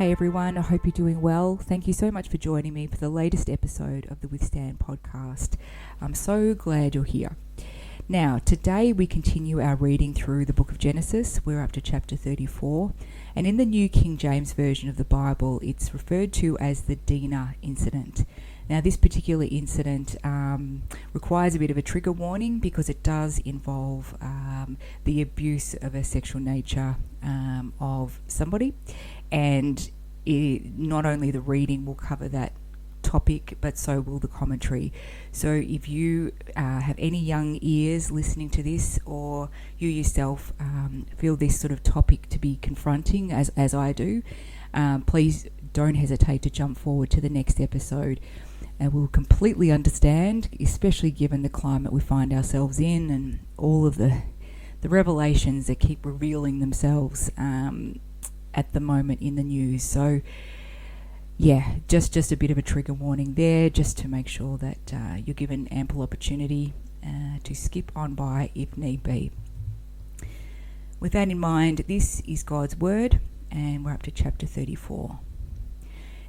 Hey everyone, I hope you're doing well. Thank you so much for joining me for the latest episode of the Withstand podcast. I'm so glad you're here. Now, today we continue our reading through the book of Genesis. We're up to chapter 34, and in the New King James Version of the Bible, it's referred to as the Dinah incident. Now, this particular incident requires a bit of a trigger warning because it does involve the abuse of a sexual nature of somebody. And not only the reading will cover that topic, but so will the commentary. So if you have any young ears listening to this, or you yourself feel this sort of topic to be confronting, as I do, please don't hesitate to jump forward to the next episode. And we'll completely understand, especially given the climate we find ourselves in and all of the revelations that keep revealing themselves at the moment in the news. So yeah, just a bit of a trigger warning there, just to make sure that you're given ample opportunity to skip on by if need be. With that in mind, this is God's word, and we're up to chapter 34.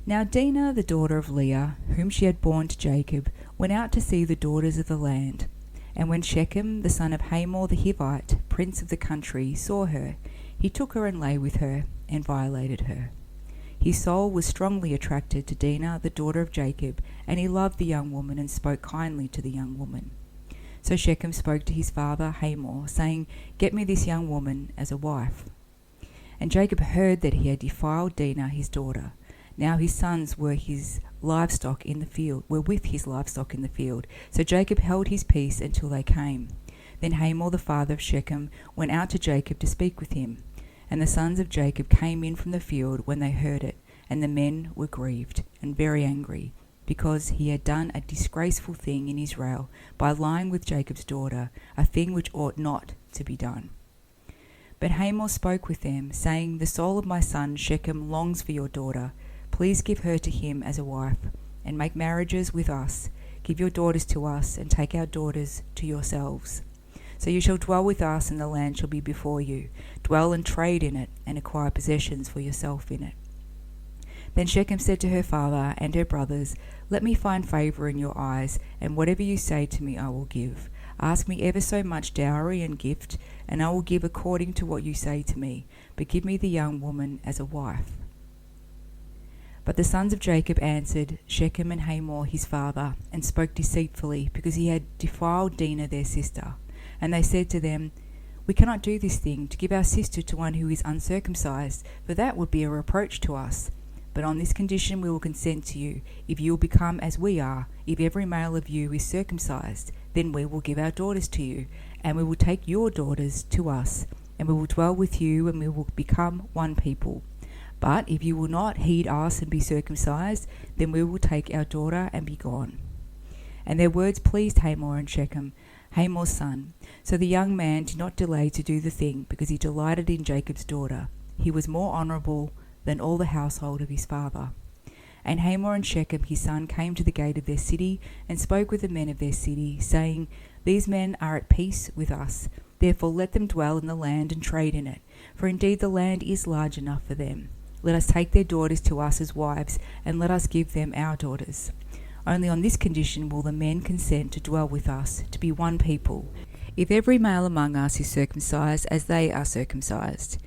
Now Dinah, the daughter of Leah, whom she had borne to Jacob, went out to see the daughters of the land. And when Shechem, the son of Hamor the Hivite, prince of the country, saw her, he took her and lay with her, and violated her. His soul was strongly attracted to Dinah, the daughter of Jacob, and he loved the young woman and spoke kindly to the young woman. So Shechem spoke to his father Hamor, saying, "Get me this young woman as a wife." And Jacob heard that he had defiled Dinah his daughter. Now his sons were with his livestock in the field. So Jacob held his peace until they came. Then Hamor, the father of Shechem, went out to Jacob to speak with him. And the sons of Jacob came in from the field when they heard it, and the men were grieved and very angry, because he had done a disgraceful thing in Israel by lying with Jacob's daughter, a thing which ought not to be done. But Hamor spoke with them, saying, "The soul of my son Shechem longs for your daughter. Please give her to him as a wife, and make marriages with us. Give your daughters to us, and take our daughters to yourselves. So you shall dwell with us, and the land shall be before you. Dwell and trade in it, and acquire possessions for yourself in it." Then Shechem said to her father and her brothers, "Let me find favour in your eyes, and whatever you say to me I will give. Ask me ever so much dowry and gift, and I will give according to what you say to me. But give me the young woman as a wife." But the sons of Jacob answered Shechem and Hamor his father, and spoke deceitfully, because he had defiled Dinah their sister. And they said to them, "We cannot do this thing, to give our sister to one who is uncircumcised, for that would be a reproach to us. But on this condition we will consent to you, if you will become as we are. If every male of you is circumcised, then we will give our daughters to you, and we will take your daughters to us, and we will dwell with you, and we will become one people. But if you will not heed us and be circumcised, then we will take our daughter and be gone." And their words pleased Hamor and Shechem, Hamor's son. So the young man did not delay to do the thing, because he delighted in Jacob's daughter. He was more honourable than all the household of his father. And Hamor and Shechem his son came to the gate of their city, and spoke with the men of their city, saying, "These men are at peace with us. Therefore let them dwell in the land and trade in it. For indeed the land is large enough for them. Let us take their daughters to us as wives, and let us give them our daughters. Only on this condition will the men consent to dwell with us, to be one people, if every male among us is circumcised as they are circumcised.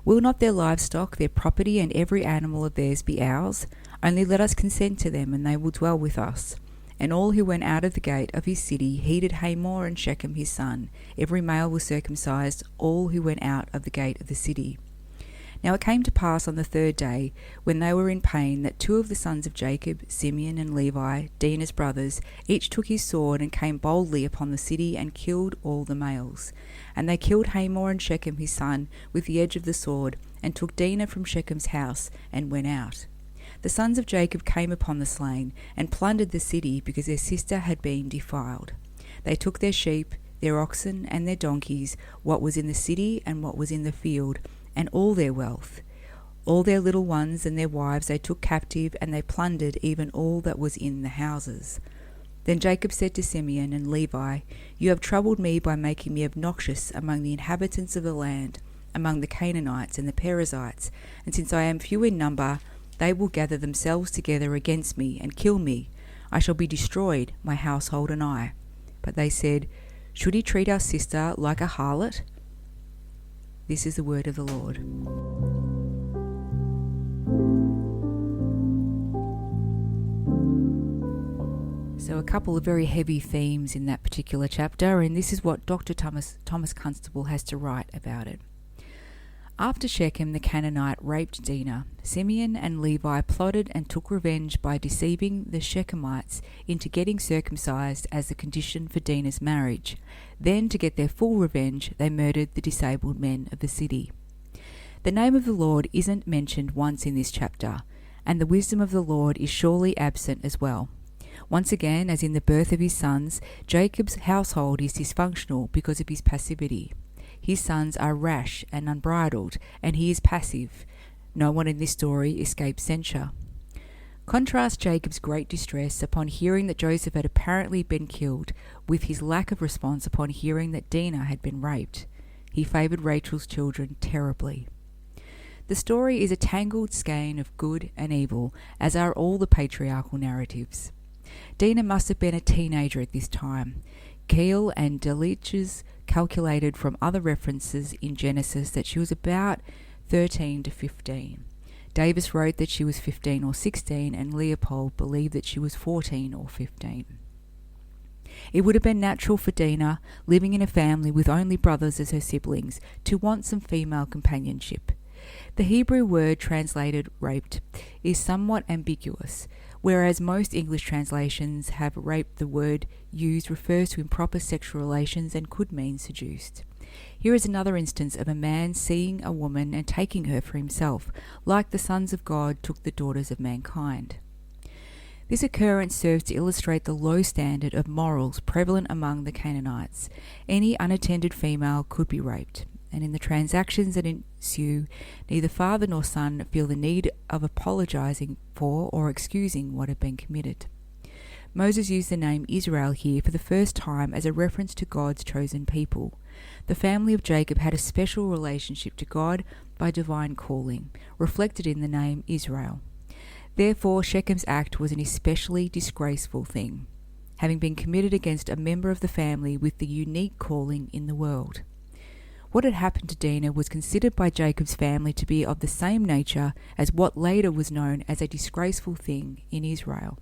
Will not their livestock, their property, and every animal of theirs be ours? Only let us consent to them, and they will dwell with us." And all who went out of the gate of his city heeded Hamor and Shechem his son. Every male was circumcised, all who went out of the gate of the city. Now it came to pass on the third day, when they were in pain, that two of the sons of Jacob, Simeon and Levi, Dinah's brothers, each took his sword and came boldly upon the city and killed all the males. And they killed Hamor and Shechem his son with the edge of the sword, and took Dinah from Shechem's house, and went out. The sons of Jacob came upon the slain, and plundered the city, because their sister had been defiled. They took their sheep, their oxen, and their donkeys, what was in the city and what was in the field, and all their wealth. All their little ones and their wives they took captive, and they plundered even all that was in the houses. Then Jacob said to Simeon and Levi, "You have troubled me by making me obnoxious among the inhabitants of the land, among the Canaanites and the Perizzites, and since I am few in number, They will gather themselves together against me and kill me. I shall be destroyed, my household and I. But they said, should he treat our sister like a harlot? This is the word of the Lord. So a couple of very heavy themes in that particular chapter, and this is what Dr. Thomas Constable has to write about it. After Shechem the Canaanite raped Dinah, Simeon and Levi plotted and took revenge by deceiving the Shechemites into getting circumcised as the condition for Dinah's marriage. Then, to get their full revenge, they murdered the disabled men of the city. The name of the Lord isn't mentioned once in this chapter, and the wisdom of the Lord is surely absent as well. Once again, as in the birth of his sons, Jacob's household is dysfunctional because of his passivity. His sons are rash and unbridled, and he is passive. No one in this story escapes censure. Contrast Jacob's great distress upon hearing that Joseph had apparently been killed with his lack of response upon hearing that Dinah had been raped. He favoured Rachel's children terribly. The story is a tangled skein of good and evil, as are all the patriarchal narratives. Dinah must have been a teenager at this time. Keel and Delitzsch calculated from other references in Genesis that she was about 13 to 15. Davis wrote that she was 15 or 16, and Leopold believed that she was 14 or 15. It would have been natural for Dinah, living in a family with only brothers as her siblings, to want some female companionship. The Hebrew word translated raped is somewhat ambiguous. Whereas most English translations have raped, the word used refers to improper sexual relations and could mean seduced. Here is another instance of a man seeing a woman and taking her for himself, like the sons of God took the daughters of mankind. This occurrence serves to illustrate the low standard of morals prevalent among the Canaanites. Any unattended female could be raped, and in the transactions that ensue, neither father nor son feel the need of apologizing for or excusing what had been committed. Moses used the name Israel here for the first time as a reference to God's chosen people. The family of Jacob had a special relationship to God by divine calling, reflected in the name Israel. Therefore, Shechem's act was an especially disgraceful thing, having been committed against a member of the family with the unique calling in the world. What had happened to Dinah was considered by Jacob's family to be of the same nature as what later was known as a disgraceful thing in Israel.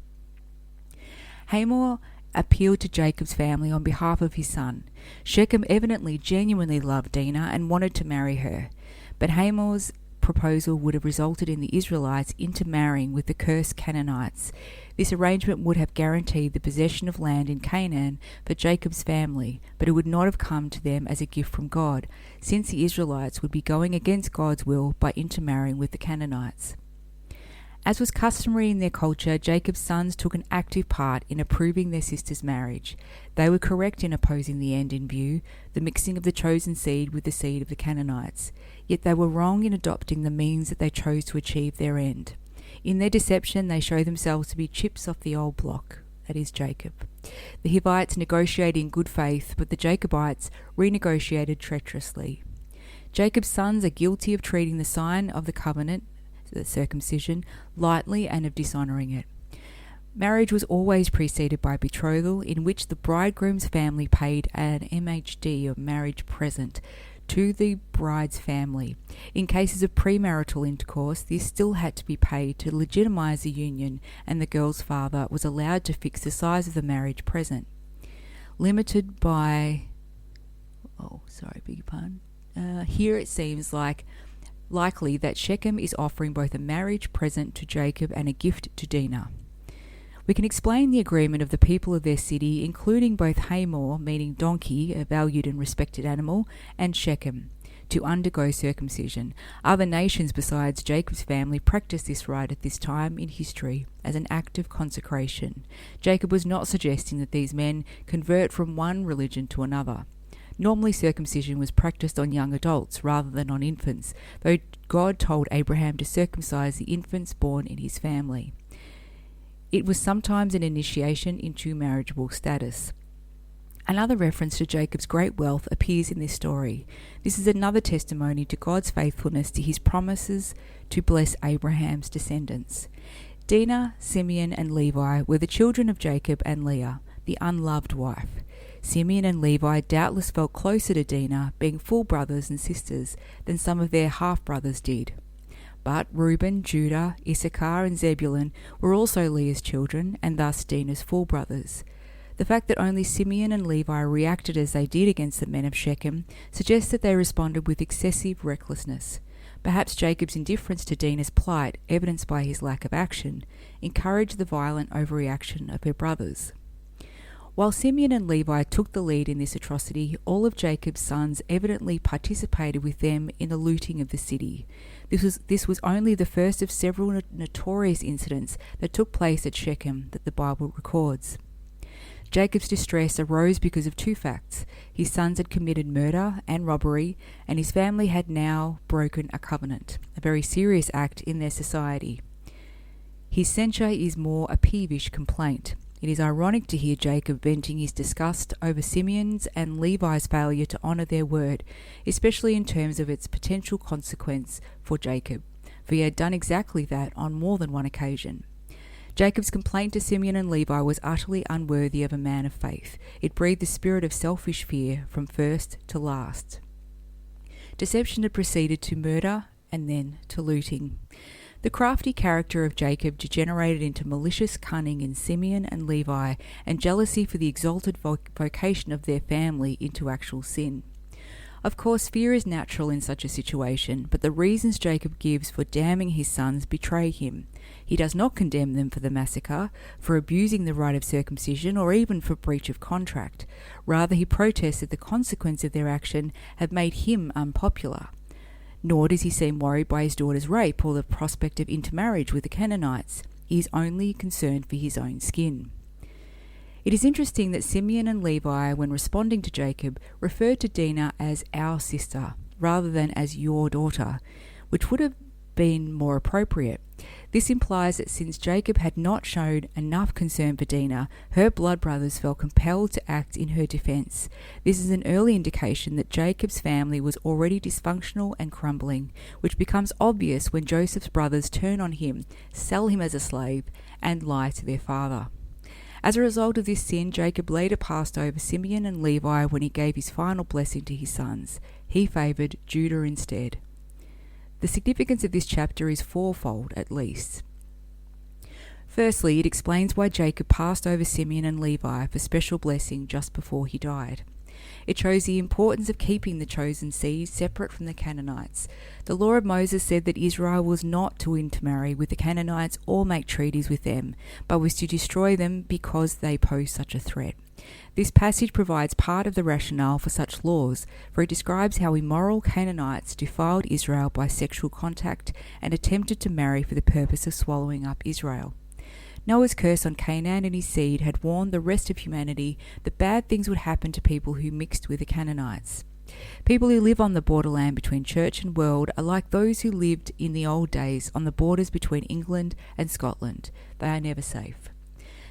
Hamor appealed to Jacob's family on behalf of his son. Shechem evidently genuinely loved Dinah and wanted to marry her, but Hamor's proposal would have resulted in the Israelites intermarrying with the cursed Canaanites. This arrangement would have guaranteed the possession of land in Canaan for Jacob's family, but it would not have come to them as a gift from God, since the Israelites would be going against God's will by intermarrying with the Canaanites. As was customary in their culture, Jacob's sons took an active part in approving their sister's marriage. They were correct in opposing the end in view, the mixing of the chosen seed with the seed of the Canaanites. Yet they were wrong in adopting the means that they chose to achieve their end. In their deception, they show themselves to be chips off the old block, that is Jacob. The Hivites negotiated in good faith, but the Jacobites renegotiated treacherously. Jacob's sons are guilty of treating the sign of the covenant, the circumcision, lightly and of dishonouring it. Marriage was always preceded by betrothal, in which the bridegroom's family paid an MHD, or marriage present, to the bride's family. In cases of premarital intercourse, this still had to be paid to legitimise the union, and the girl's father was allowed to fix the size of the marriage present. Limited by... Here it seems likely that Shechem is offering both a marriage present to Jacob and a gift to Dinah. We can explain the agreement of the people of their city, including both Hamor, meaning donkey, a valued and respected animal, and Shechem, to undergo circumcision. Other nations besides Jacob's family practiced this rite at this time in history as an act of consecration. Jacob was not suggesting that these men convert from one religion to another. Normally circumcision was practiced on young adults rather than on infants, though God told Abraham to circumcise the infants born in his family. It was sometimes an initiation into marriageable status. Another reference to Jacob's great wealth appears in this story. This is another testimony to God's faithfulness to his promises to bless Abraham's descendants. Dinah, Simeon, and Levi were the children of Jacob and Leah, the unloved wife. Simeon and Levi doubtless felt closer to Dinah, being full brothers and sisters, than some of their half-brothers did. But Reuben, Judah, Issachar, and Zebulun were also Leah's children, and thus Dinah's full brothers. The fact that only Simeon and Levi reacted as they did against the men of Shechem suggests that they responded with excessive recklessness. Perhaps Jacob's indifference to Dinah's plight, evidenced by his lack of action, encouraged the violent overreaction of her brothers. While Simeon and Levi took the lead in this atrocity, all of Jacob's sons evidently participated with them in the looting of the city. This was only the first of several notorious incidents that took place at Shechem that the Bible records. Jacob's distress arose because of two facts. His sons had committed murder and robbery, and his family had now broken a covenant, a very serious act in their society. His censure is more a peevish complaint. It is ironic to hear Jacob venting his disgust over Simeon's and Levi's failure to honour their word, especially in terms of its potential consequence for Jacob, for he had done exactly that on more than one occasion. Jacob's complaint to Simeon and Levi was utterly unworthy of a man of faith. It breathed the spirit of selfish fear from first to last. Deception had proceeded to murder and then to looting. The crafty character of Jacob degenerated into malicious cunning in Simeon and Levi, and jealousy for the exalted vocation of their family into actual sin. Of course, fear is natural in such a situation, but the reasons Jacob gives for damning his sons betray him. He does not condemn them for the massacre, for abusing the rite of circumcision, or even for breach of contract. Rather, he protests that the consequence of their action have made him unpopular. Nor does he seem worried by his daughter's rape or the prospect of intermarriage with the Canaanites. He is only concerned for his own skin. It is interesting that Simeon and Levi, when responding to Jacob, referred to Dinah as our sister, rather than as your daughter, which would have been more appropriate. This implies that since Jacob had not shown enough concern for Dinah, her blood brothers felt compelled to act in her defence. This is an early indication that Jacob's family was already dysfunctional and crumbling, which becomes obvious when Joseph's brothers turn on him, sell him as a slave, and lie to their father. As a result of this sin, Jacob later passed over Simeon and Levi when he gave his final blessing to his sons. He favoured Judah instead. The significance of this chapter is fourfold at least. Firstly, it explains why Jacob passed over Simeon and Levi for special blessing just before he died. It shows the importance of keeping the chosen seed separate from the Canaanites. The law of Moses said that Israel was not to intermarry with the Canaanites or make treaties with them, but was to destroy them because they posed such a threat. This passage provides part of the rationale for such laws, for it describes how immoral Canaanites defiled Israel by sexual contact and attempted to marry for the purpose of swallowing up Israel. Noah's curse on Canaan and his seed had warned the rest of humanity that bad things would happen to people who mixed with the Canaanites. People who live on the borderland between church and world are like those who lived in the old days on the borders between England and Scotland. They are never safe.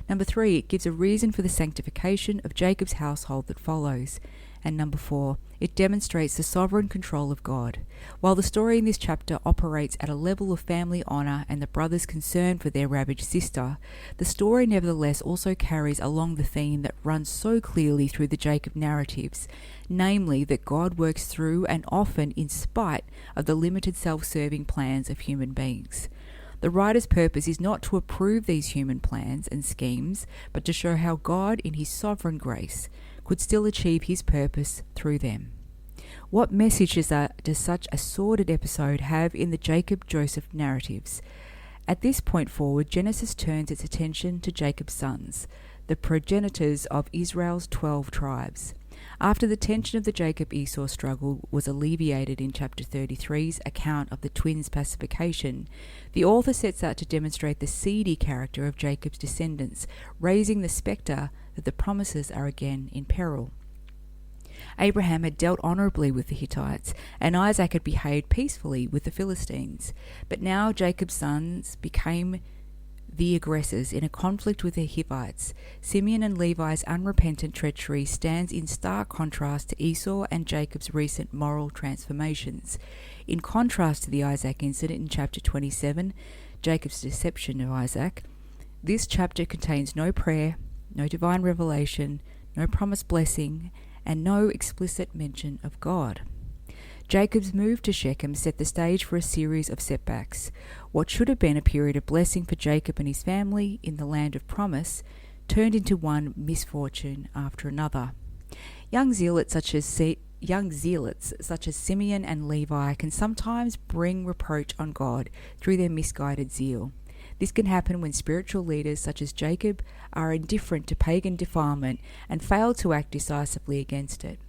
Number 3, it gives a reason for the sanctification of Jacob's household that follows. And number 4, it demonstrates the sovereign control of God. While the story in this chapter operates at a level of family honour and the brothers' concern for their ravaged sister, the story nevertheless also carries along the theme that runs so clearly through the Jacob narratives, namely that God works through and often in spite of the limited self-serving plans of human beings. The writer's purpose is not to approve these human plans and schemes, but to show how God, in his sovereign grace, could still achieve his purpose through them. What messages does such a sordid episode have in the Jacob-Joseph narratives? At this point forward, Genesis turns its attention to Jacob's sons, the progenitors of Israel's 12 tribes. After the tension of the Jacob-Esau struggle was alleviated in chapter 33's account of the twins' pacification, the author sets out to demonstrate the seedy character of Jacob's descendants, raising the spectre that the promises are again in peril. Abraham had dealt honourably with the Hittites, and Isaac had behaved peacefully with the Philistines. But now Jacob's sons became the aggressors in a conflict with the Hivites, Simeon and Levi's unrepentant treachery stands in stark contrast to Esau and Jacob's recent moral transformations. In contrast to the Isaac incident in chapter 27, Jacob's deception of Isaac, this chapter contains no prayer, no divine revelation, no promised blessing, and no explicit mention of God. Jacob's move to Shechem set the stage for a series of setbacks. What should have been a period of blessing for Jacob and his family in the land of promise turned into one misfortune after another. Young zealots such as Simeon and Levi can sometimes bring reproach on God through their misguided zeal. This can happen when spiritual leaders such as Jacob are indifferent to pagan defilement and fail to act decisively against it.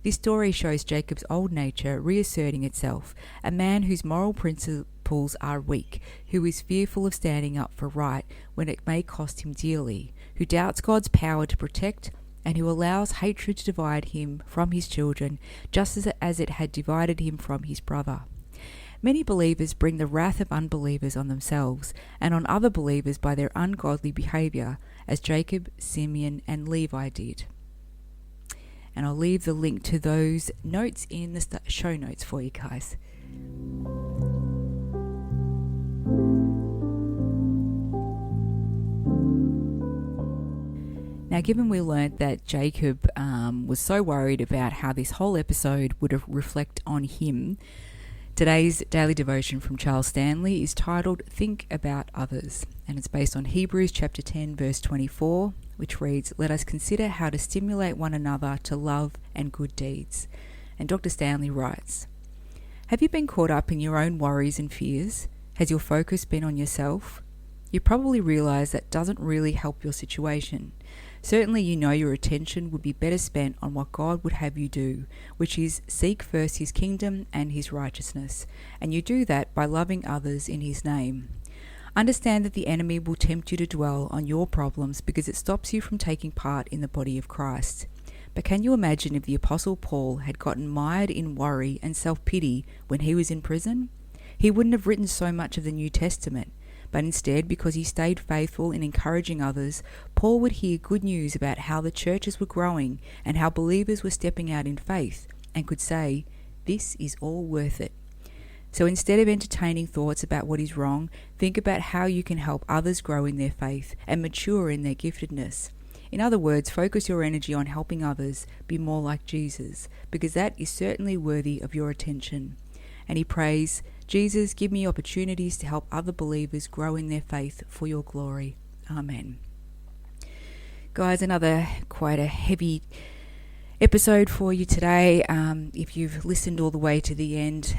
This story shows Jacob's old nature reasserting itself, a man whose moral principles are weak, who is fearful of standing up for right when it may cost him dearly, who doubts God's power to protect, and who allows hatred to divide him from his children, just as it had divided him from his brother. Many believers bring the wrath of unbelievers on themselves and on other believers by their ungodly behavior, as Jacob, Simeon, and Levi did. And I'll leave the link to those notes in the show notes for you guys. Now, given we learnt that Jacob was so worried about how this whole episode would reflect on him, today's daily devotion from Charles Stanley is titled Think About Others, and it's based on Hebrews chapter 10 verse 24, which reads, "Let us consider how to stimulate one another to love and good deeds." And Dr. Stanley writes, "Have you been caught up in your own worries and fears? Has your focus been on yourself? You probably realize that doesn't really help your situation. Certainly you know your attention would be better spent on what God would have you do, which is seek first his kingdom and his righteousness, and you do that by loving others in his name. Understand that the enemy will tempt you to dwell on your problems because it stops you from taking part in the body of Christ. But can you imagine if the Apostle Paul had gotten mired in worry and self-pity when he was in prison? He wouldn't have written so much of the New Testament, but instead, because he stayed faithful in encouraging others, Paul would hear good news about how the churches were growing and how believers were stepping out in faith, and could say, 'This is all worth it.' So instead of entertaining thoughts about what is wrong, think about how you can help others grow in their faith and mature in their giftedness. In other words, focus your energy on helping others be more like Jesus, because that is certainly worthy of your attention." And he prays, "Jesus, give me opportunities to help other believers grow in their faith for your glory. Amen." Guys, another quite a heavy episode for you today. If you've listened all the way to the end,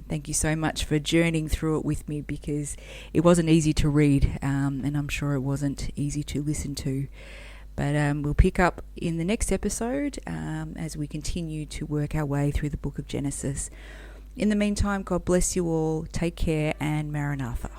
thank you so much for journeying through it with me, because it wasn't easy to read, and I'm sure it wasn't easy to listen to. But we'll pick up in the next episode as we continue to work our way through the book of Genesis. In the meantime, God bless you all. Take care, and Maranatha.